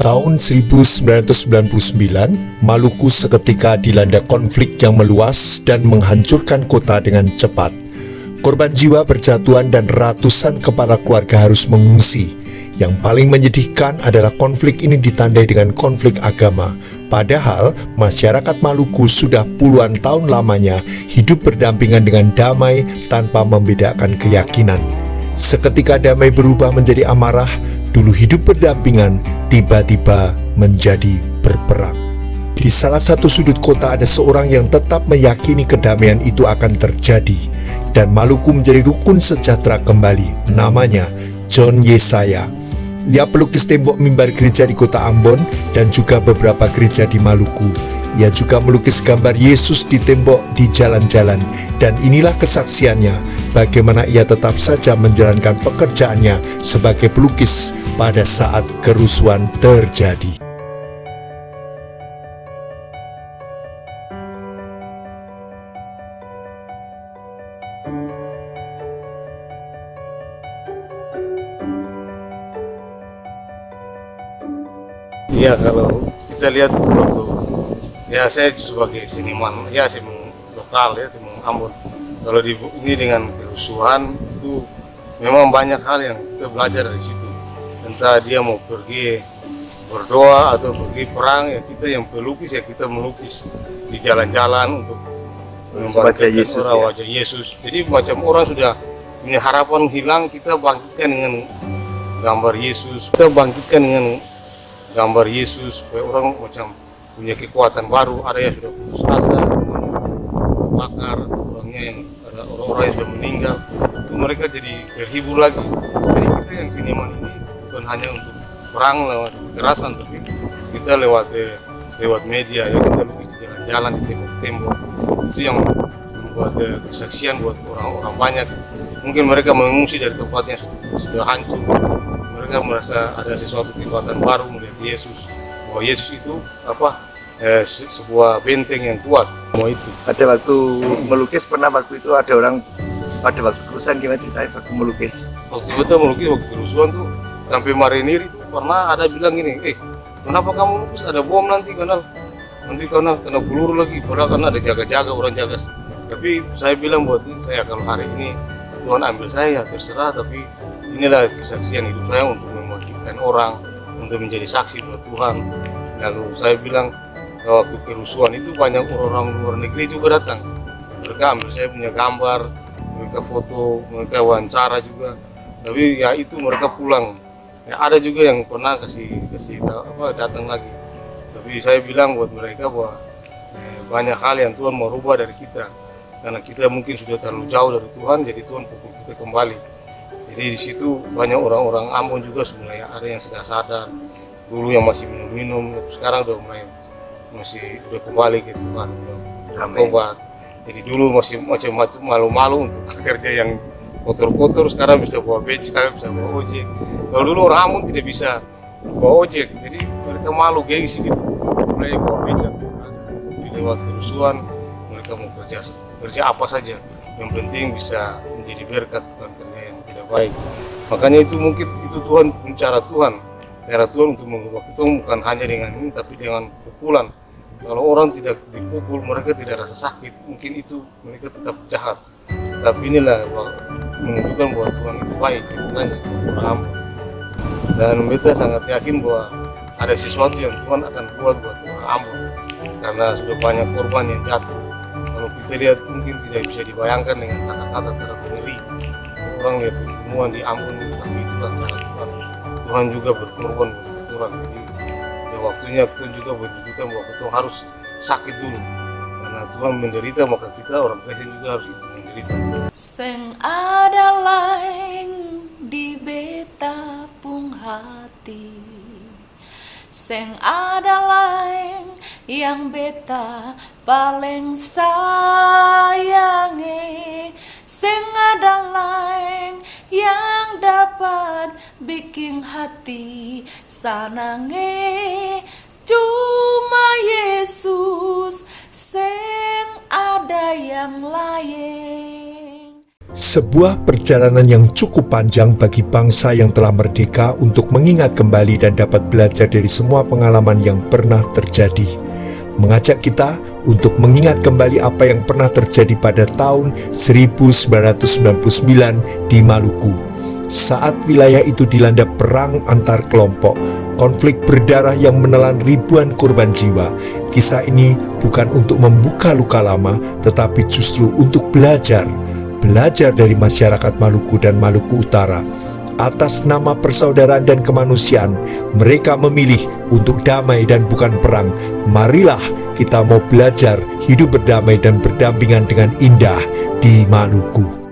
Tahun 1999, Maluku seketika dilanda konflik yang meluas dan menghancurkan kota dengan cepat. Korban jiwa berjatuhan dan ratusan kepala keluarga harus mengungsi. Yang paling menyedihkan adalah konflik ini ditandai dengan konflik agama. Padahal masyarakat Maluku sudah puluhan tahun lamanya hidup berdampingan dengan damai tanpa membedakan keyakinan. Seketika damai berubah menjadi amarah, dulu hidup berdampingan tiba-tiba menjadi berperang. Di salah satu sudut kota ada seorang yang tetap meyakini kedamaian itu akan terjadi dan Maluku menjadi rukun sejahtera kembali. Namanya John Yesaya. Ia pelukis tembok mimbar gereja di kota Ambon dan juga beberapa gereja di Maluku. Ia juga melukis gambar Yesus di tembok di jalan-jalan, dan inilah kesaksiannya bagaimana ia tetap saja menjalankan pekerjaannya sebagai pelukis pada saat kerusuhan terjadi. Ya, kalau kita lihat waktu saya sebagai seniman lokal seniman Ambon. Kalau ini dengan kerusuhan itu memang banyak hal yang kita belajar dari situ. Entah dia mau pergi berdoa atau pergi perang, ya kita yang pelukis kita melukis di jalan-jalan untuk membaca Yesus, wajah Yesus. Jadi macam orang sudah punya harapan hilang, kita bangkitkan dengan gambar Yesus. Supaya orang macam punya kekuatan baru. Ada yang sudah putus asa, bakar, ada orang-orang yang sudah meninggal, itu mereka jadi terhibur lagi. Jadi kita yang seniman ini bukan hanya untuk perang lewat kekerasan, tapi kita lewat media, kita lukis di jalan-jalan, di tembok-tembok. Itu yang membuat kesaksian buat orang-orang banyak. Mungkin mereka mengungsi dari tempatnya sudah hancur. Mereka merasa ada sesuatu kekuatan baru melihat Yesus, bahwa Yesus itu sebuah benteng yang kuat. Semua itu. Pada waktu melukis, pernah waktu itu ada orang pada waktu kerusuhan, gimana ceritanya waktu melukis? Waktu kita melukis waktu kerusuhan tuh sampai marinir itu pernah ada bilang gini, kenapa kamu lukis, ada bom nanti karena kena peluru lagi, padahal karena ada jaga-jaga, orang jaga. Tapi saya bilang buat saya, kalau hari ini Tuhan ambil saya, terserah, tapi inilah kesaksian hidup saya untuk membangkitkan orang, untuk menjadi saksi buat Tuhan. Lalu saya bilang waktu kerusuhan itu banyak orang luar negeri juga datang. Mereka ambil saya punya gambar, mereka foto, mereka wawancara juga. Tapi ya itu mereka pulang. Ya ada juga yang pernah kasih datang lagi. Tapi saya bilang buat mereka bahwa banyak hal yang Tuhan mau rubah dari kita. Karena kita mungkin sudah terlalu jauh dari Tuhan, jadi Tuhan pukul kita kembali. Jadi di situ banyak orang-orang Ambon juga sebenarnya ada yang sudah sadar. Dulu yang masih minum-minum, sekarang udah udah kembali ke Tuhan, udah tobat. Jadi dulu masih macam-macam malu-malu untuk kerja yang kotor-kotor, sekarang bisa bawa becak, sekarang bisa bawa ojek. Kalau dulu orang Ambon tidak bisa bawa ojek, jadi mereka malu, gengsi gitu, mulai bawa becak. Tapi lewat kerusuhan mereka mau kerja apa saja, yang penting bisa menjadi berkat, bukan kerja yang tidak baik. Makanya itu mungkin itu Tuhan, cara Tuhan untuk mengubah kita bukan hanya dengan ini, tapi dengan pukulan. Kalau orang tidak dipukul, mereka tidak rasa sakit, mungkin itu mereka tetap jahat. Tapi inilah menunjukkan bahwa Tuhan itu baik, makanya orang Ambon. Dan kita sangat yakin bahwa ada sesuatu yang Tuhan akan buat buat orang Ambon, karena sudah banyak korban yang jatuh. Kalau kita lihat mungkin tidak bisa dibayangkan dengan kata-kata terpengeri. Orang lihat pembunuhan di Ambon, tapi itulah cara Tuhan. Tuhan juga berkorban buat kita orang. Jadi waktunya Tuhan juga menunjukkan bahwa kita harus sakit dulu. Karena Tuhan menderita, maka kita orang Kristen juga harus menderita. Seng ada lain di beta pung hati, seng ada lain yang beta paling sayangi, seng ada lain yang dapat bikin hati sanangi. Cuma Yesus, seng ada yang lain. Sebuah perjalanan yang cukup panjang bagi bangsa yang telah merdeka untuk mengingat kembali dan dapat belajar dari semua pengalaman yang pernah terjadi. Mengajak kita untuk mengingat kembali apa yang pernah terjadi pada tahun 1999 di Maluku. Saat wilayah itu dilanda perang antar kelompok, konflik berdarah yang menelan ribuan korban jiwa. Kisah ini bukan untuk membuka luka lama, tetapi justru untuk belajar dari masyarakat Maluku dan Maluku Utara. Atas nama persaudaraan dan kemanusiaan, mereka memilih untuk damai dan bukan perang. Marilah kita mau belajar hidup berdamai dan berdampingan dengan indah di Maluku.